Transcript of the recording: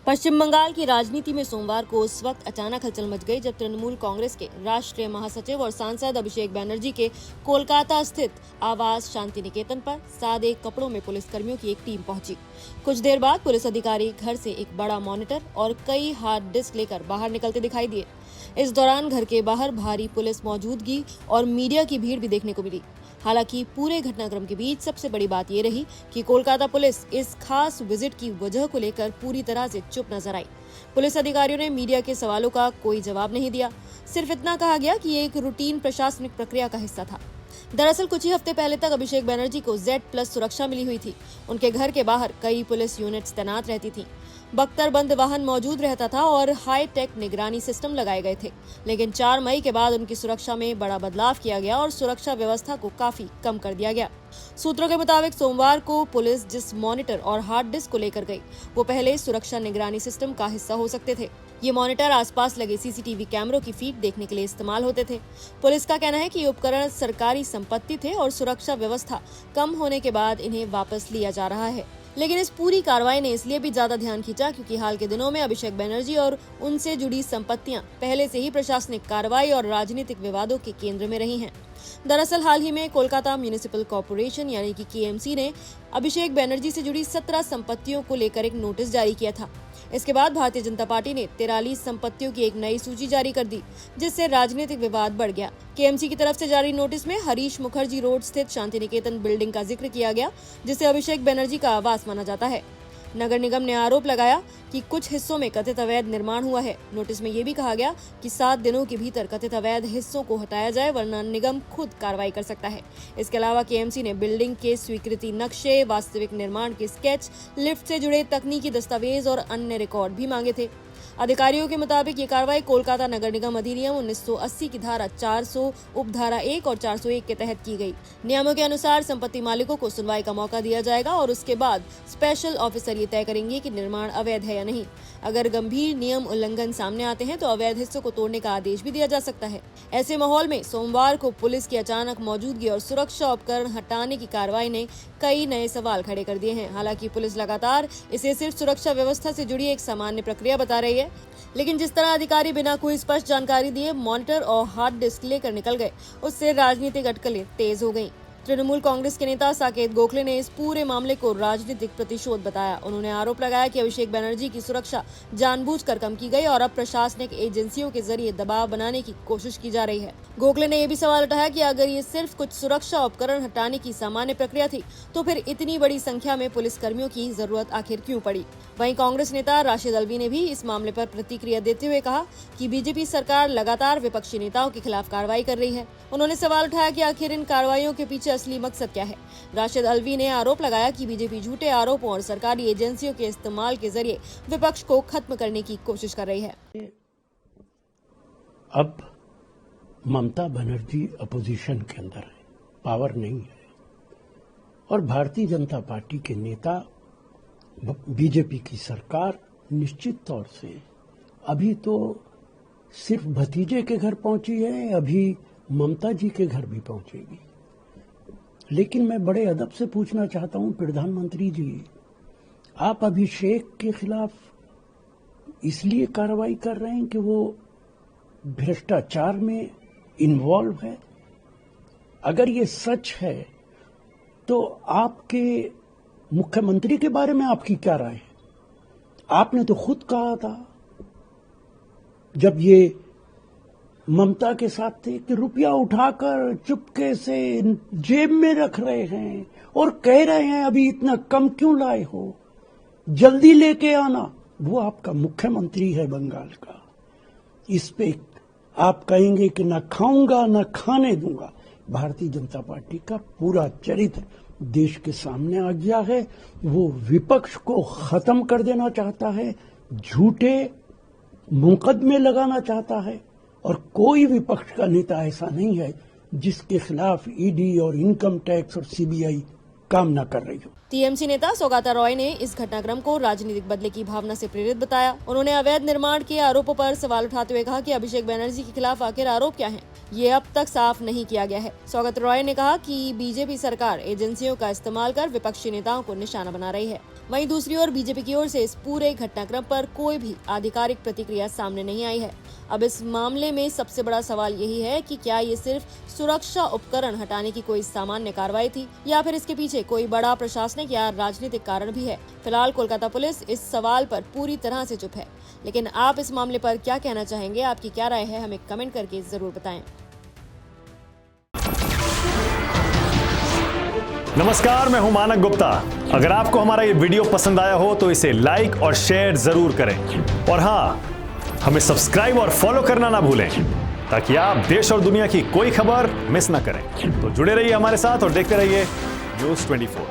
पश्चिम बंगाल की राजनीति में सोमवार को उस वक्त अचानक हलचल मच गई जब तृणमूल कांग्रेस के राष्ट्रीय महासचिव और सांसद अभिषेक बैनर्जी के कोलकाता स्थित आवास शांति निकेतन पर सादे कपड़ों में पुलिसकर्मियों की एक टीम पहुंची। कुछ देर बाद पुलिस अधिकारी घर से एक बड़ा मॉनिटर और कई हार्ड डिस्क लेकर बाहर निकलते दिखाई दिए। इस दौरान घर के बाहर भारी पुलिस मौजूदगी और मीडिया की भीड़ भी देखने को मिली। हालांकि पूरे घटनाक्रम के बीच सबसे बड़ी बात ये रही कि कोलकाता पुलिस इस खास विजिट की वजह को लेकर पूरी तरह से चुप नजर आई। पुलिस अधिकारियों ने मीडिया के सवालों का कोई जवाब नहीं दिया। सिर्फ इतना कहा गया कि ये एक रूटीन प्रशासनिक प्रक्रिया का हिस्सा था। दरअसल कुछ ही हफ्ते पहले तक अभिषेक बैनर्जी को Z+ सुरक्षा मिली हुई थी। उनके घर के बाहर कई पुलिस यूनिट्स तैनात रहती थी, बख्तरबंद वाहन मौजूद रहता था और हाई टेक निगरानी सिस्टम लगाए गए थे। लेकिन 4 मई के बाद उनकी सुरक्षा में बड़ा बदलाव किया गया और सुरक्षा व्यवस्था को काफी कम कर दिया गया। सूत्रों के मुताबिक सोमवार को पुलिस जिस मॉनिटर और हार्ड डिस्क को लेकर गई, वो पहले सुरक्षा निगरानी सिस्टम का हिस्सा हो सकते थे। ये मॉनिटर आसपास लगे CCTV कैमरों की फीड देखने के लिए इस्तेमाल होते थे। पुलिस का कहना है कि ये उपकरण सरकारी संपत्ति थे और सुरक्षा व्यवस्था कम होने के बाद इन्हें वापस लिया जा रहा है। लेकिन इस पूरी कार्रवाई ने इसलिए भी ज्यादा ध्यान खींचा क्योंकि हाल के दिनों में अभिषेक बैनर्जी और उनसे जुड़ी संपत्तियां पहले से ही प्रशासनिक कार्रवाई और राजनीतिक विवादों के केंद्र में रही हैं। दरअसल हाल ही में कोलकाता म्युनिसिपल कॉर्पोरेशन यानी कि KMC ने अभिषेक बैनर्जी से जुड़ी 17 संपत्तियों को लेकर एक नोटिस जारी किया था। इसके बाद भारतीय जनता पार्टी ने 43 संपत्तियों की एक नई सूची जारी कर दी, जिससे राजनीतिक विवाद बढ़ गया। KMC की तरफ से जारी नोटिस में हरीश मुखर्जी रोड स्थित शांति निकेतन बिल्डिंग का जिक्र किया गया, जिसे अभिषेक बैनर्जी का आवास माना जाता है। नगर निगम ने आरोप लगाया कि कुछ हिस्सों में कथित अवैध निर्माण हुआ है। नोटिस में ये भी कहा गया कि 7 दिनों के भीतर कथित अवैध हिस्सों को हटाया जाए, वरना निगम खुद कार्रवाई कर सकता है। इसके अलावा KMC ने बिल्डिंग के स्वीकृति नक्शे, वास्तविक निर्माण के स्केच, लिफ्ट से जुड़े तकनीकी दस्तावेज और अन्य रिकॉर्ड भी मांगे थे। अधिकारियों के मुताबिक ये कार्रवाई कोलकाता नगर निगम अधिनियम 1980 की धारा 400 उपधारा 1 और 401 के तहत की गई। नियमों के अनुसार संपत्ति मालिकों को सुनवाई का मौका दिया जाएगा और उसके बाद स्पेशल ऑफिसर ये तय करेंगे कि निर्माण अवैध है या नहीं। अगर गंभीर नियम उल्लंघन सामने आते हैं तो अवैध हिस्सों को तोड़ने का आदेश भी दिया जा सकता है। ऐसे माहौल में सोमवार को पुलिस की अचानक मौजूदगी और सुरक्षा उपकरण हटाने की कार्रवाई ने कई नए सवाल खड़े कर दिए हैं। हालांकि पुलिस लगातार इसे सिर्फ सुरक्षा व्यवस्था से जुड़ी एक सामान्य प्रक्रिया बता रही है, लेकिन जिस तरह अधिकारी बिना कोई स्पष्ट जानकारी दिए मॉनिटर और हार्ड डिस्क लेकर निकल गए, उससे राजनीतिक अटकलें तेज हो गईं। तृणमूल कांग्रेस के नेता साकेत गोखले ने इस पूरे मामले को राजनीतिक प्रतिशोध बताया। उन्होंने आरोप लगाया कि अभिषेक बैनर्जी की सुरक्षा जानबूझकर कम की गई और अब प्रशासनिक एजेंसियों के जरिए दबाव बनाने की कोशिश की जा रही है। गोखले ने यह भी सवाल उठाया कि अगर ये सिर्फ कुछ सुरक्षा उपकरण हटाने की सामान्य प्रक्रिया थी, तो फिर इतनी बड़ी संख्या में पुलिसकर्मियों की जरूरत आखिर क्यों पड़ी। वहीं कांग्रेस नेता राशिद अल्वी ने भी इस मामले पर प्रतिक्रिया देते हुए कहा कि BJP सरकार लगातार विपक्षी नेताओं के खिलाफ कार्रवाई कर रही है। उन्होंने सवाल उठाया कि आखिर इन कार्रवाइयों के पीछे असली मकसद क्या है। राशिद अल्वी ने आरोप लगाया कि BJP झूठे आरोपों और सरकारी एजेंसियों के इस्तेमाल के जरिए विपक्ष को खत्म करने की कोशिश कर रही है। अब ममता बनर्जी अपोजिशन के अंदर है, पावर नहीं है, और भारतीय जनता पार्टी के नेता BJP की सरकार निश्चित तौर से अभी तो सिर्फ भतीजे के घर पहुंची है, अभी ममता जी के घर भी पहुंचेगी। लेकिन मैं बड़े अदब से पूछना चाहता हूं प्रधानमंत्री जी, आप अभिषेक के खिलाफ इसलिए कार्रवाई कर रहे हैं कि वो भ्रष्टाचार में इन्वॉल्व है? अगर ये सच है तो आपके मुख्यमंत्री के बारे में आपकी क्या राय है? आपने तो खुद कहा था जब ये ममता के साथ थे कि रुपया उठाकर चुपके से जेब में रख रहे हैं और कह रहे हैं अभी इतना कम क्यों लाए हो, जल्दी लेके आना। वो आपका मुख्यमंत्री है बंगाल का। इस पे आप कहेंगे कि न खाऊंगा न खाने दूंगा। भारतीय जनता पार्टी का पूरा चरित्र देश के सामने आ गया है। वो विपक्ष को खत्म कर देना चाहता है, झूठे मुकदमे लगाना चाहता है, और कोई विपक्ष का नेता ऐसा नहीं है जिसके खिलाफ ED और इनकम टैक्स और CBI काम न कर रही हो। TMC नेता सौगाता रॉय ने इस घटनाक्रम को राजनीतिक बदले की भावना से प्रेरित बताया। उन्होंने अवैध निर्माण के आरोपों पर सवाल उठाते हुए कहा कि अभिषेक बैनर्जी के खिलाफ आखिर आरोप क्या हैं, ये अब तक साफ नहीं किया गया है। सौगाता रॉय ने कहा कि BJP सरकार एजेंसियों का इस्तेमाल कर विपक्षी नेताओं को निशाना बना रही है। वहीं दूसरी ओर बीजेपी की ओर से इस पूरे घटनाक्रम पर कोई भी आधिकारिक प्रतिक्रिया सामने नहीं आई है। अब इस मामले में सबसे बड़ा सवाल यही है कि क्या ये सिर्फ सुरक्षा उपकरण हटाने की कोई सामान्य कार्रवाई थी या फिर इसके पीछे कोई बड़ा प्रशासनिक या राजनीतिक कारण भी है। फिलहाल कोलकाता पुलिस इस सवाल पर पूरी तरह से चुप है, लेकिन आप इस मामले पर क्या कहना चाहेंगे, आपकी क्या राय है, हमें कमेंट करके जरूर बताएं। नमस्कार, मैं हूं मानक गुप्ता। अगर आपको हमारा ये वीडियो पसंद आया हो तो इसे लाइक और शेयर जरूर करें और हाँ, हमें सब्सक्राइब और फॉलो करना ना भूलें ताकि आप देश और दुनिया की कोई खबर मिस ना करें। तो जुड़े रहिए हमारे साथ और देखते रहिए न्यूज़ 24।